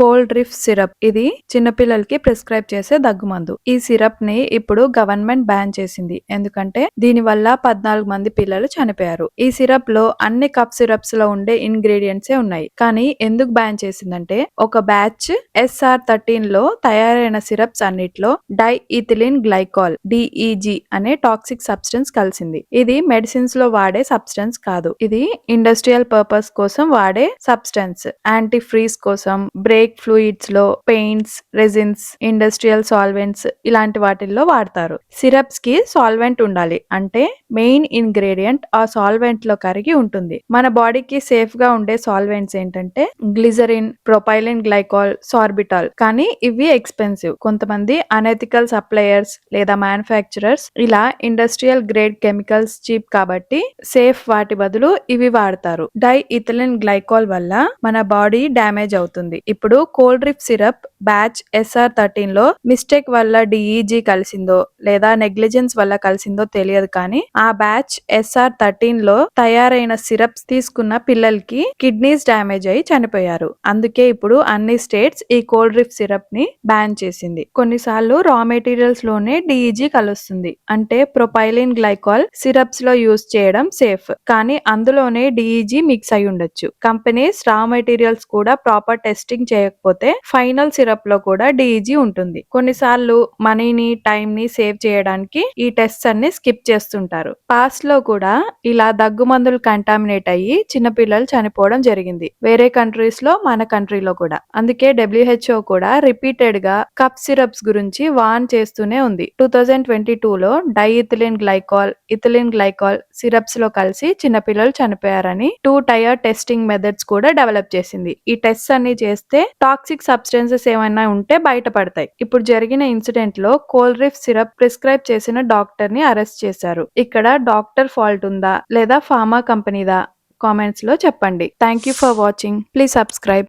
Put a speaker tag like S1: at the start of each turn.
S1: Cold రిఫ్ syrup. ఇది చిన్నపిల్లలకి prescribe చేసే దగ్గుమందు. ఈ సిరప్ ని ఇప్పుడు గవర్నమెంట్ బ్యాన్ చేసింది. ఎందుకంటే దీని వల్ల 14 మంది పిల్లలు చనిపోయారు. ఈ సిరప్ లో అన్ని కప్ సిరప్స్ లో ఉండే ఇంగ్రీడియంట్సే ఉన్నాయి. కానీ ఎందుకు బ్యాన్ చేసిందంటే ఒక బ్యాచ్ SR13 లో తయారైన సిరప్స్ అన్నిట్లో డైఇథిలిన్ గ్లైకాల్ DEG అనే టాక్సిక్ సబ్స్టెన్స్ కలిసింది. ఇది మెడిసిన్స్ లో వాడే సబ్స్టెన్స్ కాదు. ఇది ఇండస్ట్రియల్ పర్పస్ కోసం వాడే సబ్స్టెన్స్. యాంటీ ఫ్రీజ్ కోసం, బ్రేక్ ఫ్లూయిడ్స్ లో, పెయింట్స్, రెజిన్స్, ఇండస్ట్రియల్ సాల్వెంట్స్ ఇలాంటి వాటిల్లో వాడతారు. సిరప్స్ కి సాల్వెంట్ ఉండాలి. అంటే మెయిన్ ఇంగ్రీడియంట్ ఆ సాల్వెంట్ లో కరిగి ఉంటుంది. మన బాడీకి సేఫ్ గా ఉండే సాల్వెంట్స్ ఏంటంటే గ్లిజరిన్, ప్రొపైలిన్ గ్లైకాల్, సార్బిటాల్. కానీ ఇవి ఎక్స్పెన్సివ్. కొంతమంది అనెథికల్ సప్లయర్స్ లేదా మ్యానుఫ్యాక్చరర్స్ ఇలా ఇండస్ట్రియల్ గ్రేడ్ కెమికల్స్ చీప్ కాబట్టి సేఫ్ వాటి బదులు ఇవి వాడతారు. డైఇథిలిన్ గ్లైకాల్ వల్ల మన బాడీ డ్యామేజ్ అవుతుంది. ఇప్పుడు కోల్డ్ రిఫ్ సిరప్ బ్యాచ్ SR13 లో మిస్టేక్ వల్ల DEG కలిసిందో లేదా నెగ్లిజెన్స్ వల్ల కలిసిందో తెలియదు. కానీ ఆ బ్యాచ్ SR13 లో తయారైన సిరప్స్ తీసుకున్న పిల్లలకి కిడ్నీస్ డ్యామేజ్ అయి చనిపోయారు. అందుకే ఇప్పుడు అన్ని స్టేట్స్ ఈ కోల్డ్ రిఫ్ సిరప్ ని బ్యాన్ చేసింది. కొన్నిసార్లు రా మెటీరియల్స్ లోనే DEG కలుస్తుంది. అంటే ప్రొపైలిన్ గ్లైకాల్ సిరప్స్ లో యూజ్ చేయడం సేఫ్. కానీ అందులోనే DEG మిక్స్ అయి ఉండొచ్చు. కంపెనీస్ రా మెటీరియల్స్ కూడా ప్రాపర్ టెస్టింగ్ చేయకపోతే ఫైనల్ సిరప్ లో కూడా DEG ఉంటుంది. కొన్నిసార్లు మనీని, టైం ని సేవ్ చేయడానికి ఈ టెస్ట్ అన్ని స్కిప్ చేస్తుంటారు. పాస్ట్ లో కూడా ఇలా దగ్గు మందులు కంటామినేట్ అయ్యి చిన్నపిల్లలు చనిపోవడం జరిగింది. వేరే కంట్రీస్ లో, మన కంట్రీలో కూడా. అందుకే WHO కూడా రిపీటెడ్ గా కప్ సిరప్స్ గురించి వార్న్ చేస్తూనే ఉంది. 2022 లో diethylene glycol, ethylene glycol syrups లో కలిసి చిన్నపిల్లలు చనిపోయారని 2 టైర్ టెస్టింగ్ మెథడ్స్ కూడా డెవలప్ చేసింది. ఈ టెస్ట్ అన్ని చేస్తే టాక్సిక్ సబ్స్టెన్సెస్ ఏమైనా ఉంటే బయటపడతాయి. ఇప్పుడు జరిగిన ఇన్సిడెంట్ లో కోల్డ్ రిఫ్ సిరప్ ప్రిస్క్రైబ్ చేసిన డాక్టర్ ని అరెస్ట్ చేశారు. ఇక్కడ డాక్టర్ ఫాల్ట్ ఉందా లేదా ఫార్మా కంపెనీదా? కామెంట్స్ లో చెప్పండి. Thank you for watching. Please subscribe.